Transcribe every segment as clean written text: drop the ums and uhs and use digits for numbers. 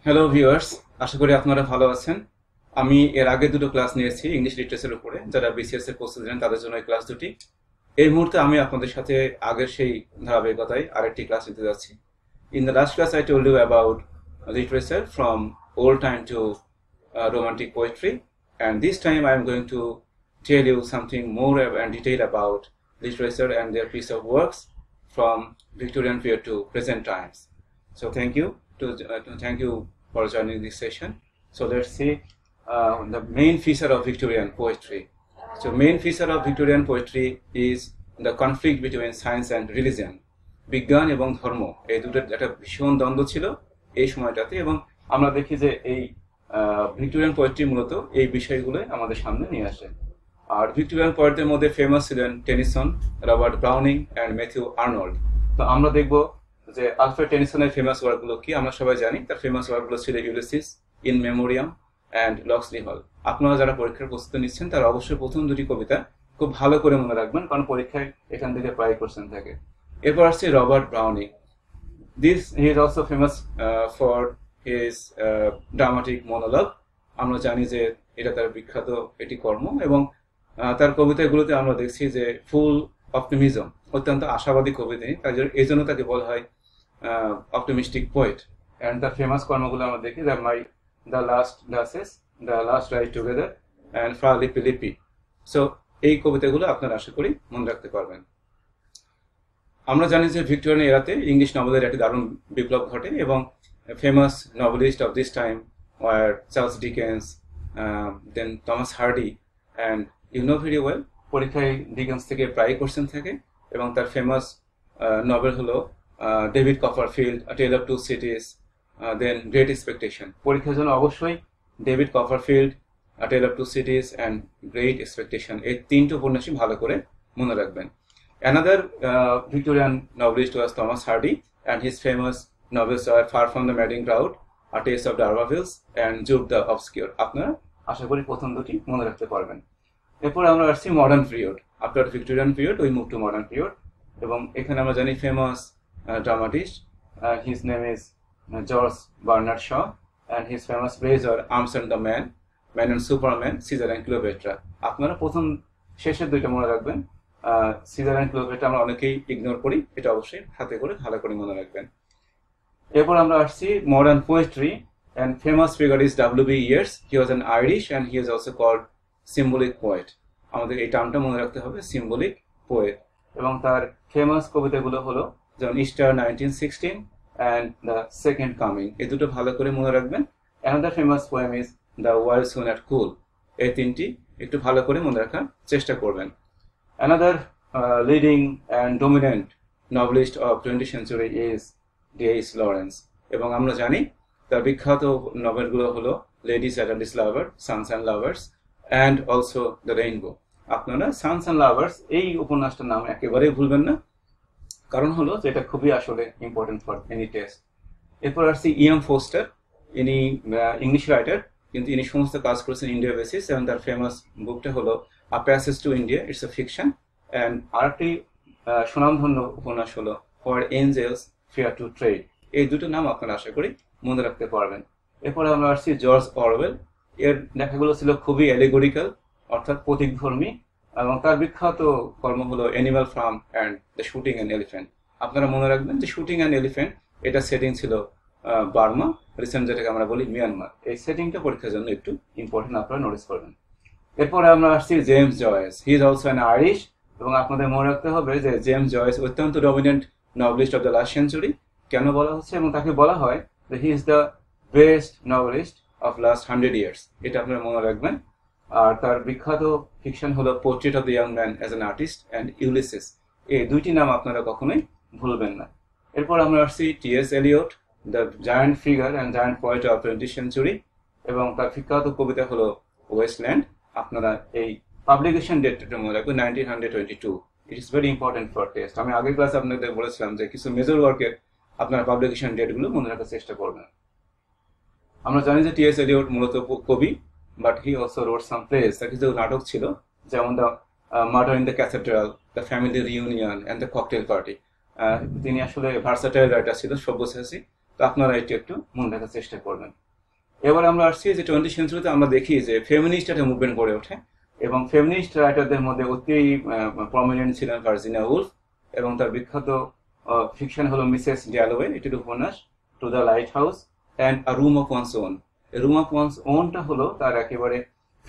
Hello viewers, আশা করি আপনারা ভালো আছেন। আমি এর আগে দুটো ক্লাস নিয়েছি ইংলিশ লিটারেচারের উপরে। যারা বিসিএস এর প্রস্তুতি নেন তাদের জন্য এই ক্লাস দুটি। এই মুহূর্তে আমি আপনাদের সাথে আগের সেই ধারাবাহিকতায় আরেকটি ক্লাস নিতে যাচ্ছি। In the last class I told you about literature from old time to romantic poetry, and this time I am going to tell you something more and detail about literature and their piece of works from Victorian period to present times. So thank you for joining this session. So let's see the main feature of Victorian poetry. So main feature of Victorian poetry is the conflict between science and religion. বিজ্ঞান এবং ধর্ম এই দুটোর একটা ভীষণ দ্বন্দ্ব ছিল এই সময়টাতে, এবং আমরা দেখি যে এই ভিক্টোরিয়ান পোয়েট্রি মূলত এই বিষয়গুলো আমাদের সামনে নিয়ে আসে। আর ভিক্টোরিয়ান পোয়েটদের মধ্যে ফেমাস ছিলেন Tennyson, Robert Browning and Matthew Arnold. তো আমরা দেখব যে আলফ্রেড টেনিসনের ফেমাস ওয়ার্কগুলো কি। আমরা সবাই জানি তার ফেমাস ওয়ার্কগুলো ছিল ইউলিসিস, ইন মেমোরিয়াম অ্যান্ড লক্সলি হল। আপনারা যারা পরীক্ষার প্রস্তুতি নিচ্ছেন তারা অবশ্যই প্রথম দুটি কবিতা খুব ভালো করে মনে রাখবেন, কারণ পরীক্ষায় এখান থেকে প্রায় কোশ্চেন থাকে। এরপর আসছে Robert Browning. He is also famous for his dramatic monologue. আমরা জানি যে এটা তার বিখ্যাত একটি কর্ম, এবং তার কবিতাগুলোতে আমরা দেখছি যে ফুল অপটিমিজম, অত্যন্ত আশাবাদী কবি তিনি। এই জন্য তাকে বলা হয় অপটিমিস্টিক পোয়েট। অ্যান্ড তার ফেমাস কর্মগুলো আমরা দেখি the last duchess, the last ride together and Fra Lippo Lippi. So এই কবিতাগুলো আপনারা আশা করি মনে রাখতে পারবেন। আমরা জানি যে ভিক্টোরিয়ান এরাতে ইংলিশ নভেলের একটি দারুণ বিপ্লব ঘটে, এবং famous novelist of this time were Charles Dickens, then Thomas Hardy, and you know very well পরীক্ষায় ডিকেন্স থেকে প্রায় কোশ্চেন থাকে, এবং তার ফেমাস নভেল হলো David Copperfield, a tale of two cities, then great expectation. পরীক্ষার জন্য অবশ্যই David Copperfield, a tale of two cities and great expectation এই তিনটি উপন্যাসই ভালো করে মনে রাখবেন। Another Victorian novelist was Thomas Hardy, and his famous novels are Far from the Madding Crowd, A Taste of D'Urbervilles, and Jude the Obscure. আপনারা আশা করি প্রথম দুটি মনে রাখতে পারবেন। এরপর আমরা আসছি modern period. After Victorian period we move to modern period, এবং এখানে আমরা জানি famous dramatist, his name is George Bernard Shaw, and his famous plays are arms and the man, man and superman, Caesar and Cleopatra. আপনারা প্রথম শেষের দুইটা মনে রাখবেন। সিজার অ্যান্ড ক্লিওপেট্রা আমরা অনেকেই ইগনোর করি, এটা অবশ্যই হাতে করে ভালো করে মনে রাখবেন। এরপর আমরা আসছি modern poetry, and famous figure is W B. Yeats. He was an Irish and he is also called symbolic poet. আমাদের এই টার্মটা মনে রাখতে হবে, সিম্বলিক পোয়েট। এবং তার ফেমাস কবিতাগুলো হলো যেমন Easter 1916 and the second coming, এই দুটো ভালো করে মনে রাখবেন। Another famous poem is the world soon at cool. এই তিনটি একটু ভালো করে মনে রাখার চেষ্টা করবেন। Another leading and dominant novelist of 20th century is D.H. Lawrence, এবং আমরা জানি তার বিখ্যাত নভেলগুলো হলো lady Chatterley's lover, sons and lovers, and also the rainbow. আপনারা সানস অ্যান্ড লাভার্স এই উপন্যাসটার নাম একেবারেই ভুলবেন না, কারণ হলো যে এটা খুবই আসলে ইম্পর্টেন্ট ফর এনি টেস্ট। এরপর আসছি ইএম ফোস্টার। ইনি ইংলিশ রাইটার, কিন্তু ইনি সমস্ত কাজ করেছেন ইন্ডিয়া বেসিস, এবং তার ফেমাস বুকটা হলো A Passage to India, it's a fiction, and আরেকটি সুনামধন্য উপন্যাস হলো For Angels Fear to Tread। এই দুটো নাম আপনারা আশা করি মনে রাখতে পারবেন। এরপরে আমরা আসছি জর্জ অরওয়েল। এর লেখাগুলো ছিল খুবই অ্যালিগোরিক্যাল, অর্থাৎ প্রতীকধর্মী, এবং তার বিখ্যাত কর্ম হলো animal farm and the shooting and elephant. আপনারা মনে রাখবেন যে শুটিং অ্যান্ড এলিফ্যান্ট এটা সেটিং ছিল বার্মা, রিসেন্ট যেটাকে আমরা বলি মিয়ানমার। এই সেটিংটা পরীক্ষার জন্য একটু ইম্পর্টেন্ট, আপনারা নোটিস করবেন। এরপরে আমরা আসছি James Joyce. He is also an Irish, এবং আপনাদের মনে রাখতে হবে যে জেমস জয়েস অত্যন্ত dominant novelist of the last century. কেন বলা হচ্ছে, এবং তাকে বলা হয় যে he is the best novelist of last 100 years, এটা আপনারা মনে রাখবেন। আর তার বিখ্যাত ফিকশন হলো portrait of the young man as an artist and Ulysses. এই দুইটি নাম আপনারা কখনোই ভুলবেন না। এরপর আমরা আসছি T S. Eliot, the giant figure and giant poet of 20th century, এবং তার বিখ্যাত কবিতা হলো ওয়েস্টল্যান্ড। আপনারা এই পাবলিকেশন ডেটটা মনে রাখবেন 1922। It is very important for test. আমি আগের ক্লাসে আপনাদের বলেছিলাম যে কিছু মেজর ওয়ার্কের আপনারা পাবলিকেশন ডেটগুলো মনে রাখার চেষ্টা করবেন। আমরা জানি যে টি.এস. এলিয়ট মূলত কবি, but he also wrote some plays. তার কিছু নাটক ছিল, যেমন the murder in the cathedral, the family reunion and the cocktail party. তিনি আসলে ভার্সাটাইল রাইটার ছিল, সব্যসাচী, তো আপনারা এটি একটু মনে রাখার চেষ্টা করবেন। এবার আমরা আসছি যে 20th সেঞ্চুরিতে আমরা দেখি যে ফেমিনিস্ট একটা মুভমেন্ট গড়ে ওঠে, এবং ফেমিনিস্ট রাইটারদের মধ্যে অতি প্রমিনেন্ট ছিলেন ভার্জিনিয়া উলফ, এবং তার বিখ্যাত ফিকশন হলো মিসেস ড্যালোয়ে, এটির উপন্যাস to the lighthouse and a room of one's own. Room of one's ওনটা হলো তার একেবারে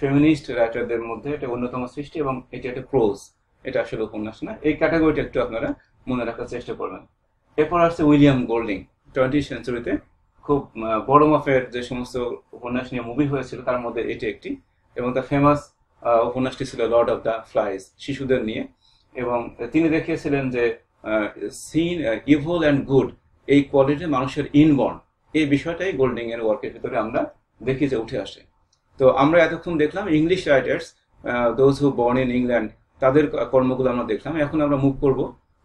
ফেমিনিস্ট রাইটারদের মধ্যে একটা অন্যতম সৃষ্টি, এবং এটি একটা প্রোজ, এটা আসলে উপন্যাস না। এই ক্যাটাগরিটা একটু আপনারা মনে রাখার চেষ্টা করবেন। এরপর আসছে উইলিয়াম গোল্ডিং। 20th সেঞ্চুরিতে খুব বড় মাপের যে সমস্ত উপন্যাস নিয়ে মুভি হয়েছিল তার মধ্যে এটি একটি, এবং তার ফেমাস উপন্যাসটি ছিল লর্ড অফ দ্য ফ্লাইজ, শিশুদের নিয়ে। এবং তিনি দেখিয়েছিলেন যে সিন, ইভল অ্যান্ড গুড, এই কোয়ালিটি মানুষের ইনবর্ন, এই বিষয়টাই গোল্ডিং এর ওয়ার্কের ভিতরে আমরা দেখি যে উঠে আসে। তো আমরা এতক্ষণ দেখলাম English writers, those who born in England, তাদের কর্মগুলো আমরা দেখলাম। এখন আমরা মুভ করব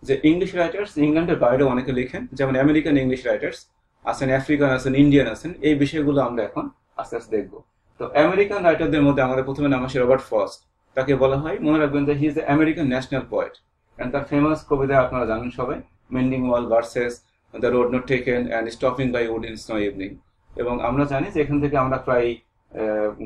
যে ইংলিশ রাইটার্স ইংল্যান্ডের বাইরেও অনেকে লিখেন, যেমন আমেরিকান ইংলিশ রাইটার্স আছেন, আফ্রিকান আছেন, ইন্ডিয়ান আছেন, এই বিষয়গুলো আমরা এখন আস্তে আস্তে দেখবো। তো আমেরিকান রাইটারদের মধ্যে আমাদের প্রথমে নাম আসে রবার্ট ফ্রস্ট। তাকে বলা হয়, মনে রাখবেন যে he is the American national poet, and তার ফেমাস কবিতা আপনারা জানেন সবাই, mending wall verses, the road not taken and stopping by wood in snow evening. এবং আমরা জানি যে এখান থেকে আমরা প্রায়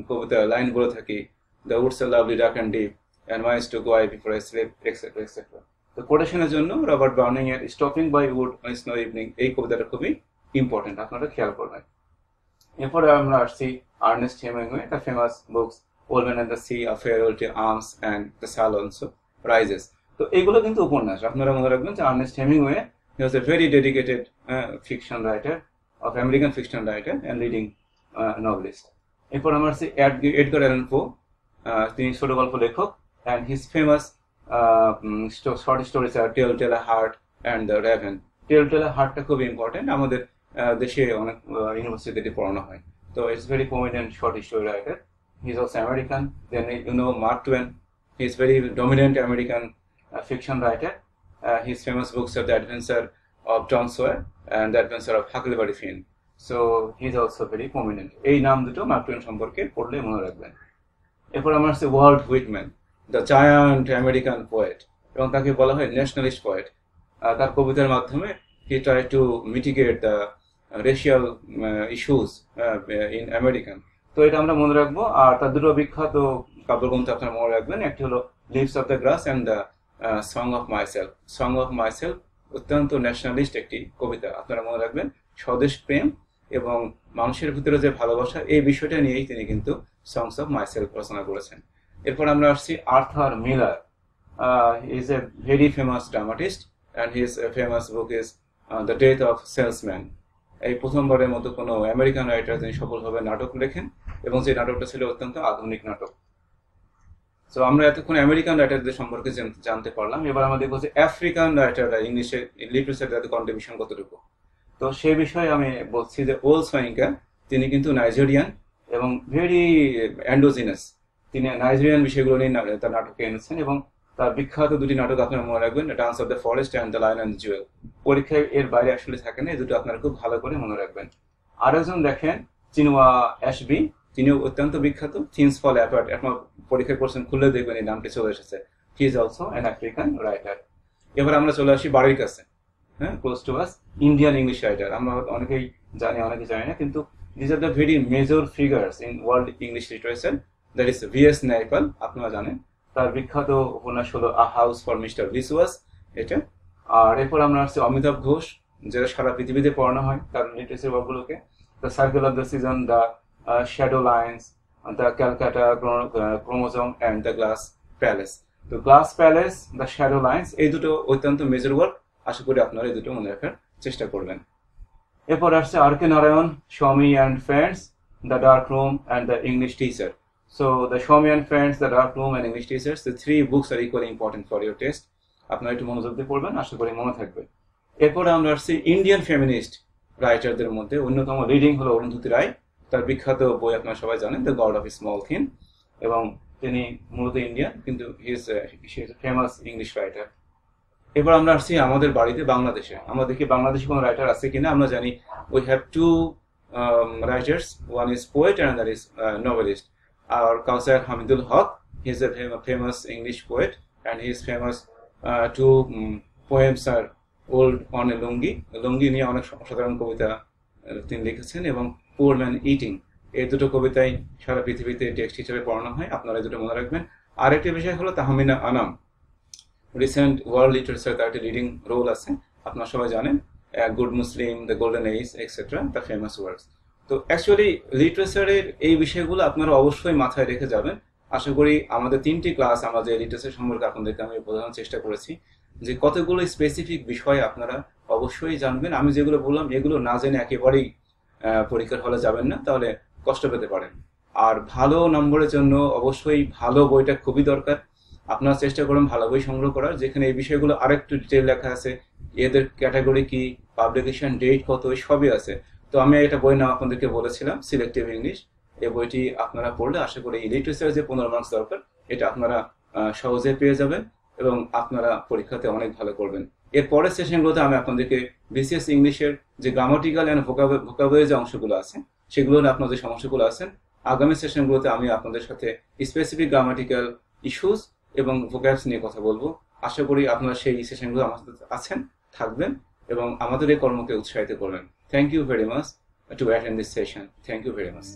কবিতা লাইন বলে থাকি, the woods are lovely dark and deep and my is to go I before I sleep etcetera etcetera. তো কোটেশনের জন্য রবার্ট ব্রাউনিং এর stopping by wood on snow evening এই কবিতাটা খুবই ইম্পর্টেন্ট, আপনারা খেয়াল করবেন। এরপরে আমরা আসছি আর্নেস্ট হেমিংওয়ে, তার famous books old man and the sea, a farewell to arms and the sun also rises. তো এগুলো কিন্তু উপন্যাস। আপনারা মনে রাখবেন যে Ernest Hemingway he was a very dedicated fiction writer of American fiction writer and leading novelist. এরপর আমরা আসছি এডগার অ্যালান পো, তিনি ছোট গল্প লেখক, and his famous short stories are tell tell a heart and the raven. Tell tell a হার্টটা খুব ইম্পর্টেন্ট, আমাদের দেশে অনেক ইউনিভার্সিটিতে পড়ানো হয়। তো it's very prominent short story writer. He is also American. Then you know Mark Twain, he is very dominant American fiction writer. His famous books are The Adventure of Tom Sawyer and The Adventure of Huckleberry Finn. So he is also very prominent. এই নাম দুটো mark Twain সম্পর্কে পড়লে মনে রাখবেন। এরপর আমরা আছে Walt Whitman, the giant American poet, এবং তাকে বলা হয় ন্যাশনালিস্ট পোয়েট। তার কবিতার মাধ্যমে he tried to mitigate the racial issues in American. তো এটা আমরা মনে রাখবো। আর তার দুটো বিখ্যাত কাব্যগ্রন্থ আপনারা মনে রাখবেন, একটি হলো leaves of the grass and the song of myself. Song of myself অত্যন্ত ন্যাশনালিস্ট একটি কবিতা, আপনারা মনে রাখবেন। স্বদেশ প্রেম এবং মানুষের ভিতরে যে ভালোবাসা, এই বিষয়টা নিয়েই তিনি কিন্তু সংস অফ মাইসেলফ রচনা করেছেন। এরপর আমরা আসছি Arthur Miller. Is a very famous dramatist and his famous book is the death of salesman. এই প্রথমবারের মতো কোনো আমেরিকান রাইটার তিনি সফলভাবে নাটক লেখেন, এবং যে নাটকটা ছিল অত্যন্ত আধুনিক নাটক। তো আমরা এতক্ষণ আমেরিকান রাইটারদের সম্পর্কে জানতে পারলাম। এবার আমরা দেখবো যে আফ্রিকান রাইটাররা ইংলিশে লিটারেচার তাদের কন্ট্রিবিউশন কতটুকু। তো সেই বিষয়ে আমি বলছি যে ওল সোয়িঙ্কা, তিনি কিন্তু নাইজেরিয়ান এবং ভেরি অ্যান্ডোজিনাস। তিনি নাইজেরিয়ান বিষয়গুলো নিয়ে তার নাটকে এনেছেন, এবং তার বিখ্যাত দুটি নাটক আপনারা মনে রাখবেন, dance of the forest and the lion and the Jewel. পরীক্ষায় এর বাইরে আসলে থাকে না, এই দুটো আপনারা খুব ভালো করে মনে রাখবেন। আরেকজন দেখেন চিনুয়া অ্যাশবি, তিনিও অত্যন্ত বিখ্যাত। থিংস ফল অ্যাপার্ট, এখন পরীক্ষায় কোশ্চেন খুলে দেখবেন এই নামটি চলে এসেছে। He is also an African writer. এবার আমরা চলে আসি বাড়ির কাছে, হ্যাঁ, close to us, Indian English writer. আমরা অনেকেই জানি, অনেকে জানি না, কিন্তু this are the very major figures in world English literature. That is VS Naipaul, আপনারা জানেন। তার বিখ্যাত উপন্যাস হলো a house for Mr Biswas, এটা। আর এরপর আমরা আসছি অমিতাভ ঘোষ, যেটা সারা পৃথিবীতে পড়ানো হয় তার লিটারেচার ওয়ার্কগুলোকে। The circle of the season, the shadow lines, the Calcutta chromosome and the glass palace. তো glass palace, the shadow lines, এই দুটো অত্যন্ত মেজর ওয়ার্ক। আশা করি আপনারা এই দুটো মনে রাখার চেষ্টা করবেন। এরপর আসছে আর কে নারায়ণ, স্বামী and friends, the dark room and the English teacher. So the Swami and Friends, The Dark Room and English Teachers, the three books are equally important for your test. আপনারা একটু মনোযোগ দিয়ে পড়বেন, আশা করি মনে থাকবে। এরপরে আমরা আসছি ইন্ডিয়ান ফেমিনিস্ট রাইটারদের মধ্যে অন্যতম লিডিং হলো অরুন্ধতী রায়। তার বিখ্যাত বই আপনারা সবাই জানেন, the god of small thing, এবং তিনি মূলত ইন্ডিয়ান, কিন্তু he is famous English writer. এবার আমরা আসছি আমাদের বাড়িতে বাংলাদেশে। আমরা দেখি বাংলাদেশে কোনো রাইটার আছে কিনা। আমরা জানি we have two writers, one is poet and that is novelist. Our Kausar Hamidul Haq, he is a famous English poet, and his famous two poems are Old on a Lungi. Lungi নিয়ে অনেক সাধারণ কবিতা তিনি লিখেছেন, এবং পুর man eating, এই দুটো কবিতাই সারা পৃথিবীতে টেক্সট হিসেবে পড়ানো হয়। আপনারা এই দুটো মনে রাখবেন। আরেকটি বিষয় হলো Tahmina Anam, recent world literature, তার একটি লিডিং রোল আছে, আপনারা সবাই জানেন, good Muslim, the golden age, etcetera, the famous words. তো অ্যাকচুয়ালি লিটারেচারের এই বিষয়গুলো আপনারা অবশ্যই মাথায় রেখে যাবেন। আশা করি আমাদের 3টি ক্লাস আমরা যে লিটারেচার সম্পর্কে আপনাদেরকে আমি বোঝানোর চেষ্টা করেছি, যে কতগুলো স্পেসিফিক বিষয় আপনারা অবশ্যই জানবেন। আমি যেগুলো বললাম এগুলো না জেনে একেবারেই পরীক্ষার হলে যাবেন না, তাহলে কষ্ট পেতে পারেন। আর ভালো নম্বরের জন্য অবশ্যই ভালো বইটা খুবই দরকার। আপনারা চেষ্টা করুন ভালো বই সংগ্রহ করার, যেখানে এই বিষয়গুলো আরেকটু ডিটেল লেখা আছে, এদের ক্যাটাগরি কি, পাবলিকেশন ডেট কত, সবই আছে। তো আমি একটা বই নাম আপনাদেরকে বলেছিলাম, সিলেক্টিভ ইংলিশ। এই বইটি আপনারা পড়লে আশা করি এই লিটারেচার যে 15 মার্কস দরকার, এটা আপনারা সহজে পেয়ে যাবেন এবং আপনারা পরীক্ষাতে অনেক ভালো করবেন। এর পরের সেশনগুলোতে আমি আপনাদেরকে বিসিএস ইংলিশের যে গ্রামাটিক্যাল অ্যান্ড ভোকাবুলারি যে অংশগুলো আছে, সেগুলো নিয়ে আপনাদের সমস্যাগুলো আছেন, আগামী সেশনগুলোতে আমি আপনাদের সাথে স্পেসিফিক গ্রামাটিক্যাল ইস্যুস এবং ভোক্যাবস নিয়ে কথা বলবো। আশা করি আপনারা সেই সেশনগুলো আমার সাথে আছেন, থাকবেন এবং আমাদের এই কর্মকে উৎসাহিত করবেন। Thank you very much to attend this session. Thank you very much.